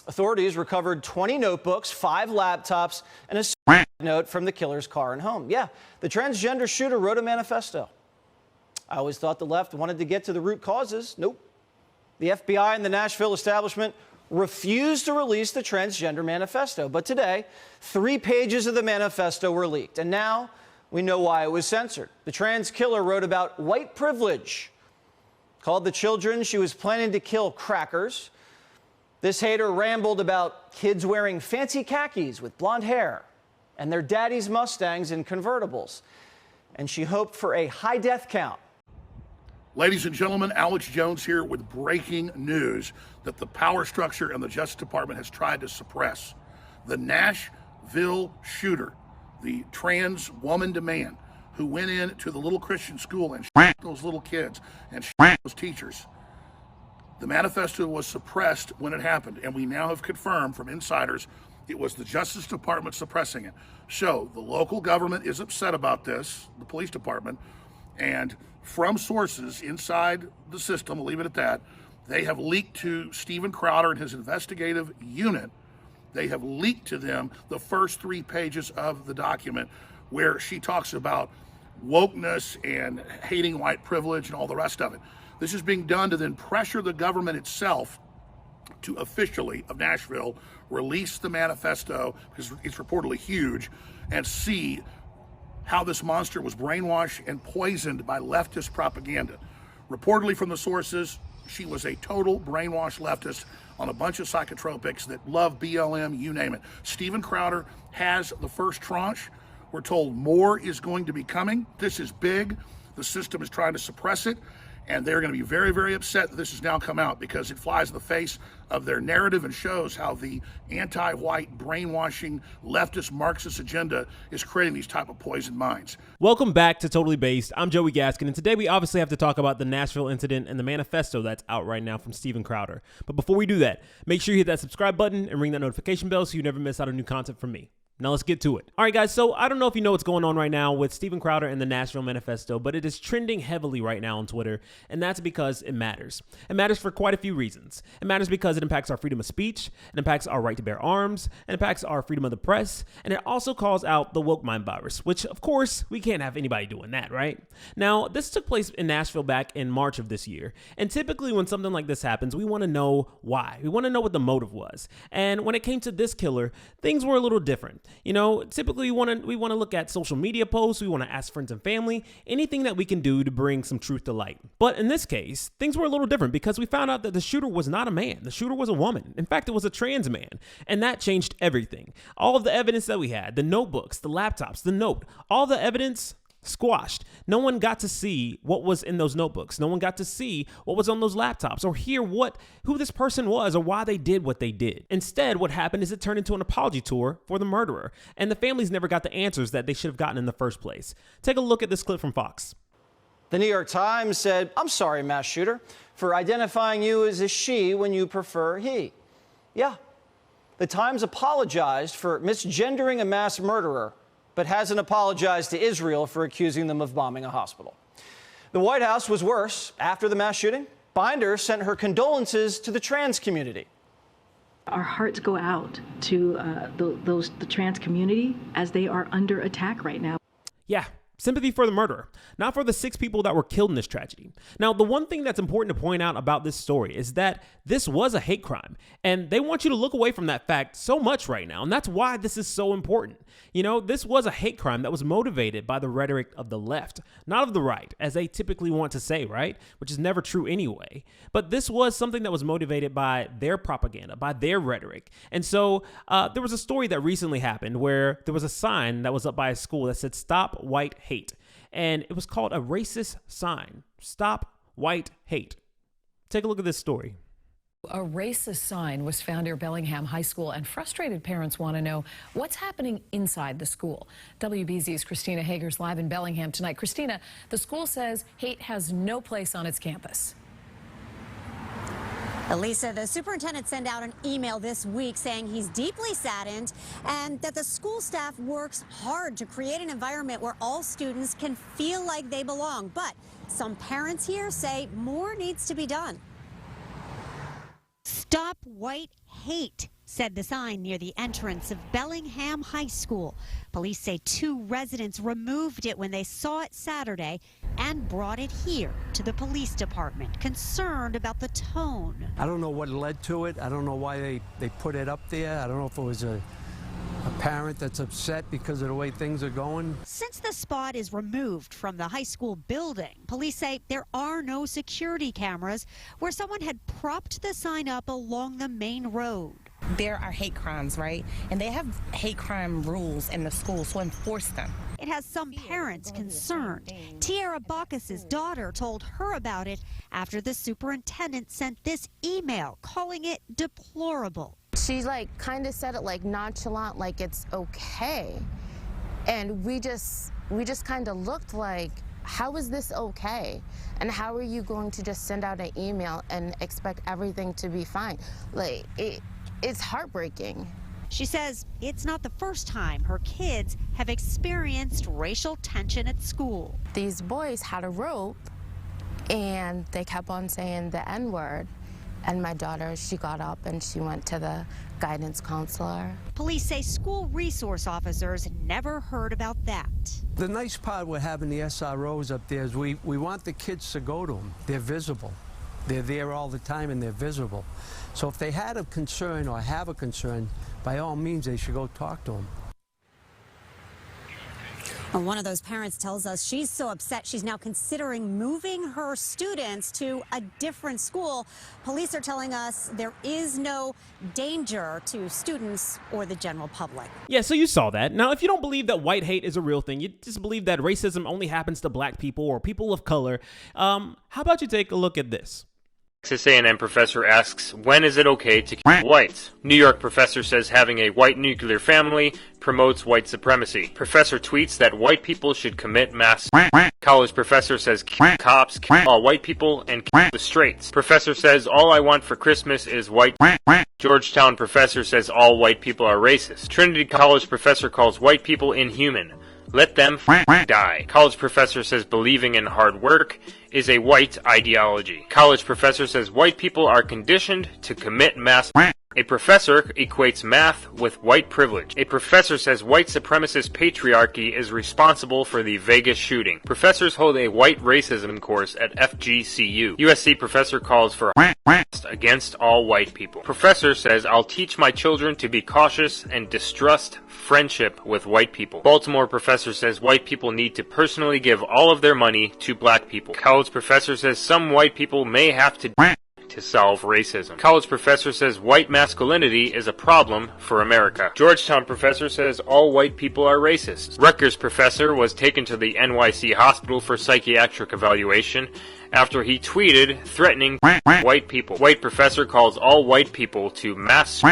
Authorities recovered 20 notebooks, 5 laptops, and a note from the killer's car and home. Yeah, the transgender shooter wrote a manifesto. I always thought the left wanted to get to the root causes. Nope. The FBI and the Nashville establishment refused to release the transgender manifesto. But today, 3 pages of the manifesto were leaked. And now we know why it was censored. The trans killer wrote about white privilege, called the children she was planning to kill crackers. This hater rambled about kids wearing fancy khakis with blonde hair and their daddy's Mustangs and convertibles. And she hoped for a high death count. Ladies and gentlemen, Alex Jones here with breaking news that the power structure and the Justice Department has tried to suppress. The Nashville shooter, the trans woman to man, who went into the little Christian school and shot those little kids and shot those teachers. The manifesto was suppressed when it happened, and we now have confirmed from insiders it was the Justice Department suppressing it. So the local government is upset about this, the police department, and from sources inside the system, we'll leave it at that, they have leaked to Steven Crowder and his investigative unit, they have leaked to them the first 3 pages of the document where she talks about wokeness and hating white privilege and all the rest of it. This is being done to then pressure the government itself to officially, of Nashville, release the manifesto, because it's reportedly huge, and see how this monster was brainwashed and poisoned by leftist propaganda. Reportedly from the sources, she was a total brainwashed leftist on a bunch of psychotropics that love BLM, you name it. Steven Crowder has the first tranche. We're told more is going to be coming. This is big. The system is trying to suppress it, and they're going to be very, very upset that this has now come out because it flies in the face of their narrative and shows how the anti-white, brainwashing, leftist Marxist agenda is creating these type of poisoned minds. Welcome back to Totally Based. I'm Joey Gaskin, and today we obviously have to talk about the Nashville incident and the manifesto that's out right now from Steven Crowder. But before we do that, make sure you hit that subscribe button and ring that notification bell so you never miss out on new content from me. Now let's get to it. All right, guys, so I don't know if you know what's going on right now with Steven Crowder and the Nashville Manifesto, but it is trending heavily right now on Twitter, and that's because it matters. It matters for quite a few reasons. It matters because it impacts our freedom of speech, it impacts our right to bear arms, it impacts our freedom of the press, and it also calls out the woke mind virus, which, of course, we can't have anybody doing that, right? Now, this took place in Nashville back in March of this year, and typically when something like this happens, we want to know why. We want to know what the motive was. And when it came to this killer, things were a little different. You know, typically we want to look at social media posts, we want to ask friends and family, anything that we can do to bring some truth to light. But in this case, things were a little different because we found out that the shooter was not a man. The shooter was a woman. In fact, it was a trans man. And that changed everything. All of the evidence that we had, the notebooks, the laptops, the note, all the evidence squashed. No one got to see what was in those notebooks. No one got to see what was on those laptops or hear who this person was or why they did what they did. Instead, what happened is it turned into an apology tour for the murderer, and the families never got the answers that they should have gotten in the first place. Take a look at this clip from Fox. The New York Times said, "I'm sorry, mass shooter, for identifying you as a she when you prefer he." Yeah, the Times apologized for misgendering a mass murderer, but hasn't apologized to Israel for accusing them of bombing a hospital. The White House was worse. After the mass shooting, Binder sent her condolences to the trans community. Our hearts go out to the trans community as they are under attack right now. Yeah. Sympathy for the murderer, not for the 6 people that were killed in this tragedy. Now, the one thing that's important to point out about this story is that this was a hate crime, and they want you to look away from that fact so much right now, and that's why this is so important. You know, this was a hate crime that was motivated by the rhetoric of the left, not of the right, as they typically want to say, right? Which is never true anyway. But this was something that was motivated by their propaganda, by their rhetoric. And so there was a story that recently happened where there was a sign that was up by a school that said, "Stop White Hate." And it was called a racist sign. Stop White Hate. Take a look at this story. A racist sign was found near Bellingham High School, and frustrated parents want to know what's happening inside the school. WBZ's Christina Hager's live in Bellingham tonight. Christina, the school says hate has no place on its campus. Elisa, the superintendent sent out an email this week saying he's deeply saddened and that the school staff works hard to create an environment where all students can feel like they belong. But some parents here say more needs to be done. Stop White Hate, said the sign near the entrance of Bellingham High School. Police say 2 residents removed it when they saw it Saturday and brought it here to the police department, concerned about the tone. I don't know what led to it. I don't know why they put it up there. I don't know if it was a parent that's upset because of the way things are going. Since the spot is removed from the high school building, police say there are no security cameras where someone had propped the sign up along the main road. There are hate crimes, right? And they have hate crime rules in the school, so enforce them. It has some parents concerned. Tiara Bacchus's daughter told her about it after the superintendent sent this email calling it deplorable. She kind of said it nonchalant, like it's okay. And we just kind of looked like, how is this okay? And how are you going to just send out an email and expect everything to be fine? It's heartbreaking. She says it's not the first time her kids have experienced racial tension at school. These boys had a rope and they kept on saying the N-word. And my daughter, she got up and she went to the guidance counselor. Police say school resource officers never heard about that. The nice part with having the SROs up there is we want the kids to go to them. They're visible. They're there all the time and they're visible. So if they had a concern or have a concern, by all means, they should go talk to them. Well, one of those parents tells us she's so upset she's now considering moving her students to a different school. Police are telling us there is no danger to students or the general public. Yeah, so you saw that. Now, if you don't believe that white hate is a real thing, you just believe that racism only happens to black people or people of color, how about you take a look at this? Texas A&M professor asks, when is it okay to kill whites? New York professor says having a white nuclear family promotes white supremacy. Professor tweets that white people should commit mass. College professor says cops, kill all white people, and kill the straights. Professor says all I want for Christmas is white. Georgetown professor says all white people are racist. Trinity College professor calls white people inhuman. Let them die. College professor says believing in hard work is a white ideology. College professor says white people are conditioned to commit mass. A professor equates math with white privilege. A professor says white supremacist patriarchy is responsible for the Vegas shooting. Professors hold a white racism course at FGCU. USC professor calls for against all white people. Professor says I'll teach my children to be cautious and distrust friendship with white people. Baltimore professor says white people need to personally give all of their money to black people. College professor says some white people may have to solve racism. College professor says white masculinity is a problem for America. Georgetown professor says all white people are racist. Rutgers professor was taken to the NYC hospital for psychiatric evaluation after he tweeted threatening white people. White professor calls all white people to mass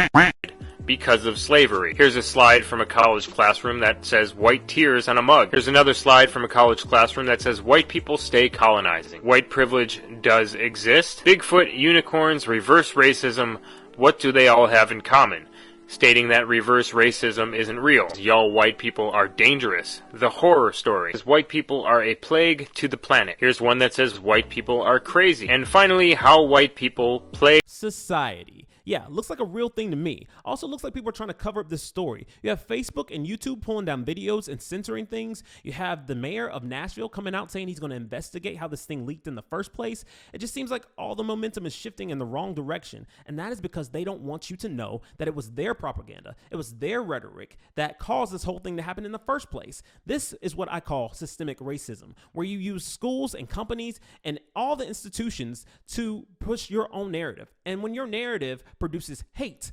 because of slavery. Here's a slide from a college classroom that says white tears on a mug. Here's another slide from a college classroom that says white people stay colonizing. White privilege does exist. Bigfoot, unicorns, reverse racism, what do they all have in common? Stating that reverse racism isn't real. Y'all white people are dangerous. The horror story is white people are a plague to the planet. Here's one that says white people are crazy. And finally, how white people play society. Yeah, looks like a real thing to me. Also looks like people are trying to cover up this story. You have Facebook and YouTube pulling down videos and censoring things. You have the mayor of Nashville coming out saying he's going to investigate how this thing leaked in the first place. It just seems like all the momentum is shifting in the wrong direction. And that is because they don't want you to know that it was their propaganda. It was their rhetoric that caused this whole thing to happen in the first place. This is what I call systemic racism, where you use schools and companies and all the institutions to push your own narrative. And when your narrative produces hate,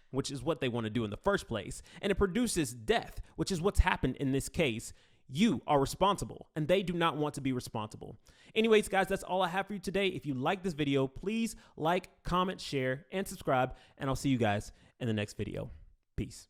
which is what they want to do in the first place, and it produces death, which is what's happened in this case, you are responsible, and they do not want to be responsible. Anyways, guys, that's all I have for you today. If you like this video, please like, comment, share, and subscribe, and I'll see you guys in the next video. Peace.